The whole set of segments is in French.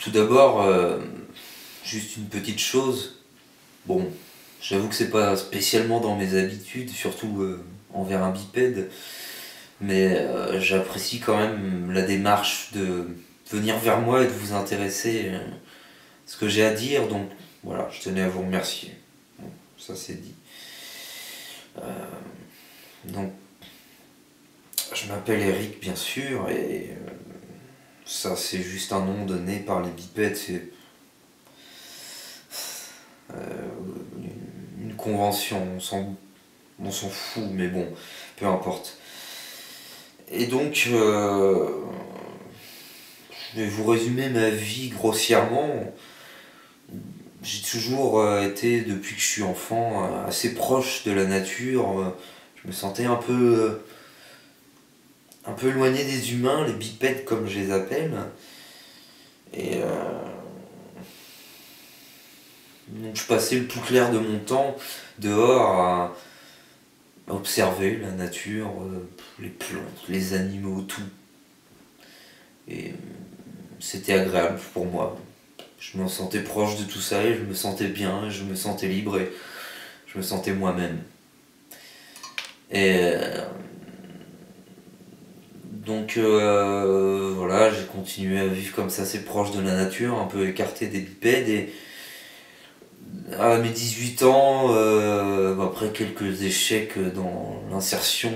Tout d'abord, juste une petite chose. Bon, j'avoue que c'est pas spécialement dans mes habitudes, surtout envers un bipède, mais j'apprécie quand même la démarche de venir vers moi et de vous intéresser à ce que j'ai à dire, donc voilà, je tenais à vous remercier. Bon, ça c'est dit. Donc, je m'appelle Eric, bien sûr, et ça c'est juste un nom donné par les bipèdes, c'est une convention, on s'en fout, mais bon, peu importe. Et donc, je vais vous résumer ma vie grossièrement. J'ai toujours été, depuis que je suis enfant, assez proche de la nature. Je me sentais un peu éloigné des humains, les bipèdes comme je les appelle. Et donc je passais le plus clair de mon temps dehors à observer la nature, les plantes, les animaux, tout. Et c'était agréable pour moi. Je me sentais proche de tout ça et je me sentais bien, je me sentais libre et je me sentais moi-même. Et donc voilà, j'ai continué à vivre comme ça, assez proche de la nature, un peu écarté des bipèdes. Et à mes 18 ans, après quelques échecs dans l'insertion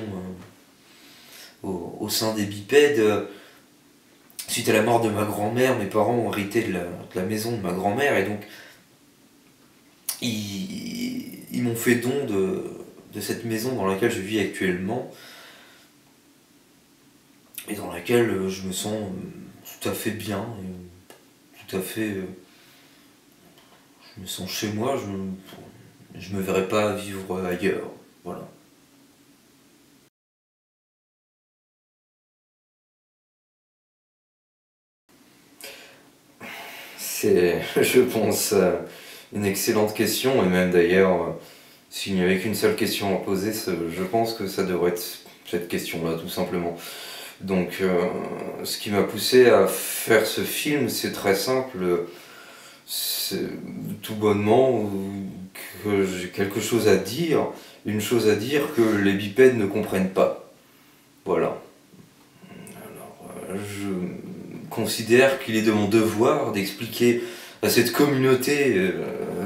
au sein des bipèdes, suite à la mort de ma grand-mère, mes parents ont hérité de la maison de ma grand-mère et donc ils m'ont fait don de cette maison dans laquelle je vis actuellement et dans laquelle je me sens tout à fait bien, tout à fait. Je me sens chez moi, je me verrais pas vivre ailleurs. Voilà. C'est, je pense, une excellente question, et même d'ailleurs, s'il n'y avait qu'une seule question à poser, je pense que ça devrait être cette question-là, tout simplement. Donc, ce qui m'a poussé à faire ce film, c'est très simple. C'est tout bonnement que j'ai quelque chose à dire, une chose à dire que les bipèdes ne comprennent pas. Voilà. Alors, je considère qu'il est de mon devoir d'expliquer à cette communauté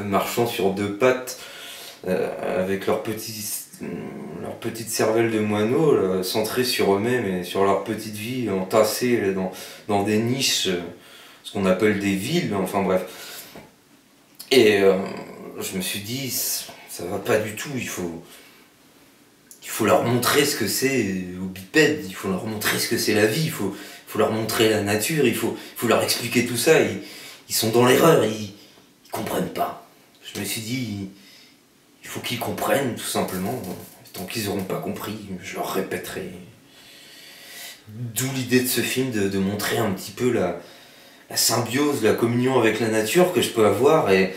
marchant sur deux pattes avec leur petite cervelle de moineau centrée sur eux-mêmes et sur leur petite vie entassée dans des niches, ce qu'on appelle des villes, enfin bref. Et je me suis dit, ça va pas du tout, il faut leur montrer ce que c'est aux bipèdes, il faut leur montrer ce que c'est la vie, il faut leur montrer la nature, il faut leur expliquer tout ça. Ils sont dans l'erreur, ils comprennent pas. Je me suis dit, il faut qu'ils comprennent tout simplement. Tant qu'ils n'auront pas compris, je leur répéterai. D'où l'idée de ce film, de montrer un petit peu la symbiose, la communion avec la nature que je peux avoir. Et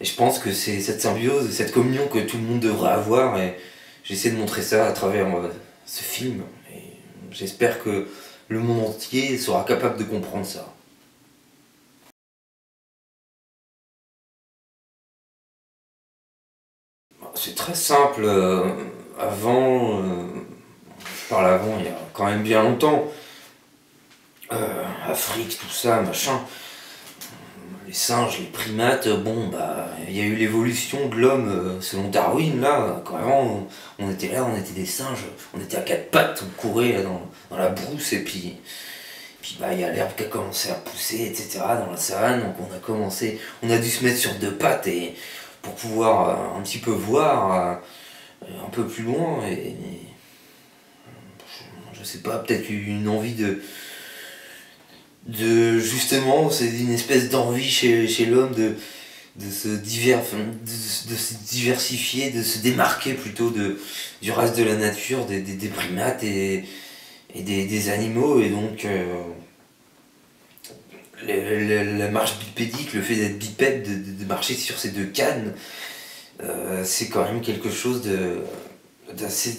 je pense que c'est cette symbiose, cette communion que tout le monde devrait avoir. Et j'essaie de montrer ça à travers ce film. Et j'espère que le monde entier sera capable de comprendre ça. C'est très simple. Avant, je parle avant, il y a quand même bien longtemps. Afrique, tout ça, machin. Les singes, les primates, bon, bah, il y a eu l'évolution de l'homme selon Darwin, là, carrément, on était là, on était des singes, on était à quatre pattes, on courait dans la brousse, et puis bah, il y a l'herbe qui a commencé à pousser, etc., dans la savane, donc on a dû se mettre sur deux pattes, et pour pouvoir un petit peu voir un peu plus loin, et je sais pas, peut-être une envie justement, c'est une espèce d'envie chez l'homme de de se diversifier, de se démarquer plutôt du reste de la nature, des primates et des animaux. Et donc, la marche bipédique, le fait d'être bipède, de marcher sur ces deux cannes, c'est quand même quelque chose d'assez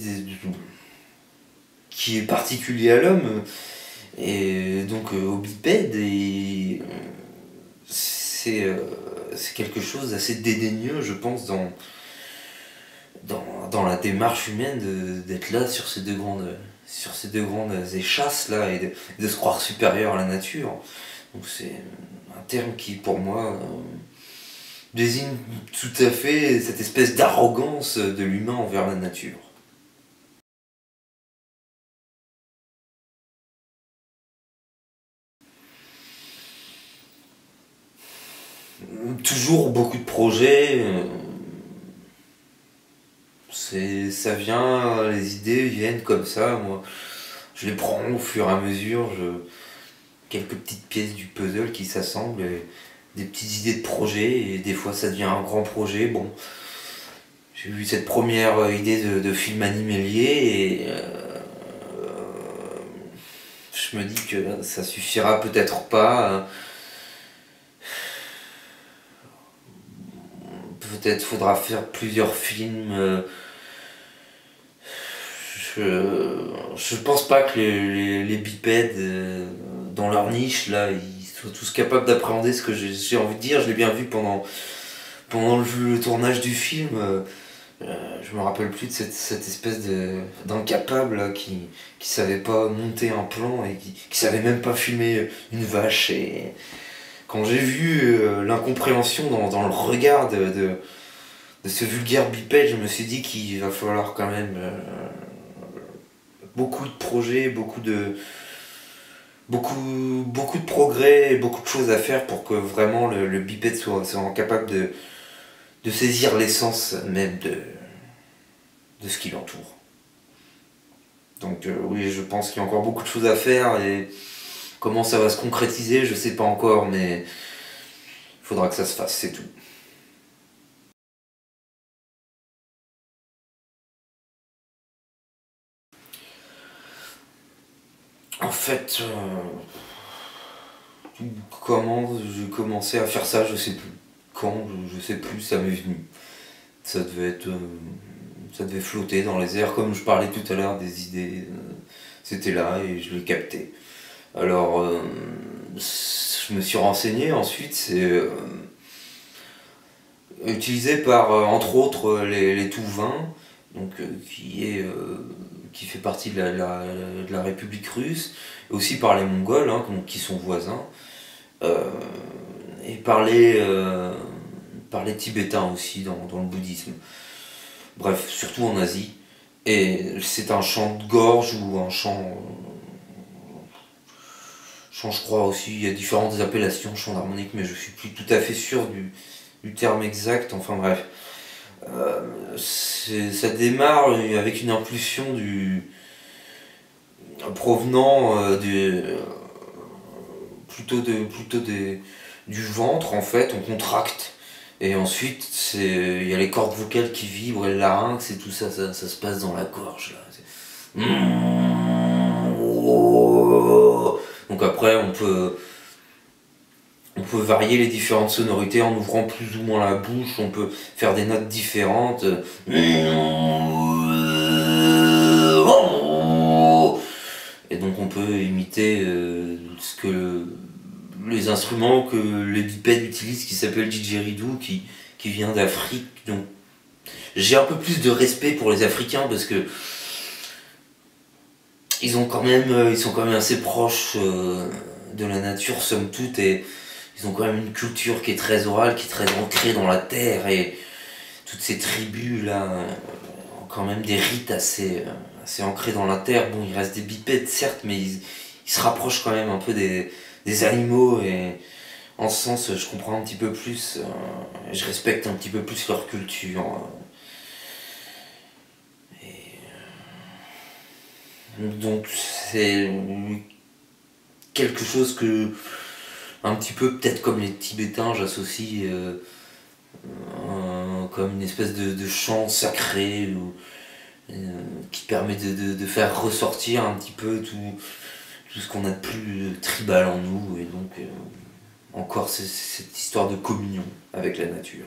qui est particulier à l'homme et donc au bipède. Et c'est quelque chose d'assez dédaigneux, je pense, dans la démarche humaine d'être là sur ces deux grandes échasses là et de se croire supérieur à la nature. Donc c'est un terme qui pour moi désigne tout à fait cette espèce d'arrogance de l'humain envers la nature. Toujours beaucoup de projets, ça vient, les idées viennent comme ça, moi je les prends au fur et à mesure, quelques petites pièces du puzzle qui s'assemblent, et des petites idées de projet, et des fois ça devient un grand projet. Bon, j'ai eu cette première idée de film animalier, et je me dis que ça suffira peut-être pas. Peut-être faudra faire plusieurs films. Je pense pas que les bipèdes, dans leur niche, là, ils soient tous capables d'appréhender ce que j'ai envie de dire. Je l'ai bien vu pendant le tournage du film. Je me rappelle plus de cette espèce d'incapable là, qui savait pas monter un plan et qui savait même pas filmer une vache. Et quand j'ai vu l'incompréhension dans le regard de ce vulgaire bipède, je me suis dit qu'il va falloir quand même beaucoup de projets, beaucoup de progrès et beaucoup de choses à faire pour que vraiment le bipède soit capable de saisir l'essence même de ce qui l'entoure. Donc oui, je pense qu'il y a encore beaucoup de choses à faire, et comment ça va se concrétiser, je sais pas encore, mais il faudra que ça se fasse, c'est tout. En fait, comment j'ai commencé à faire ça, je sais plus. Quand, je sais plus, ça m'est venu. Ça devait être, ça devait flotter dans les airs, comme je parlais tout à l'heure des idées. C'était là et je les captais. Alors, je me suis renseigné ensuite, c'est utilisé par, entre autres, les Touvains, donc, qui fait partie de la République russe, et aussi par les Mongols, hein, qui sont voisins, euh, et par les Tibétains aussi dans le bouddhisme. Bref, surtout en Asie. Et c'est un chant de gorge ou un chant, je crois aussi, il y a différentes appellations, chant harmonique, mais je suis plus tout à fait sûr du terme exact, enfin bref. Ça démarre avec une impulsion provenant du ventre en fait, on contracte. Et ensuite, il y a les cordes vocales qui vibrent, et le larynx et tout ça, ça se passe dans la gorge là. Donc après, on peut varier les différentes sonorités en ouvrant plus ou moins la bouche, on peut faire des notes différentes. Et donc on peut imiter ce que les instruments que les bipèdes utilisent, qui s'appelle didgeridoo, qui vient d'Afrique. Donc j'ai un peu plus de respect pour les Africains parce que ils sont quand même assez proches de la nature, somme toute, et ils ont quand même une culture qui est très orale, qui est très ancrée dans la terre, et toutes ces tribus là ont quand même des rites assez ancrés dans la terre. Bon, il reste des bipèdes certes, mais ils se rapprochent quand même un peu des animaux, et en ce sens je comprends un petit peu plus, je respecte un petit peu plus leur culture. Donc c'est quelque chose que, un petit peu peut-être comme les Tibétains, j'associe comme une espèce de chant sacré, qui permet de faire ressortir un petit peu tout ce qu'on a de plus tribal en nous, et donc encore cette histoire de communion avec la nature.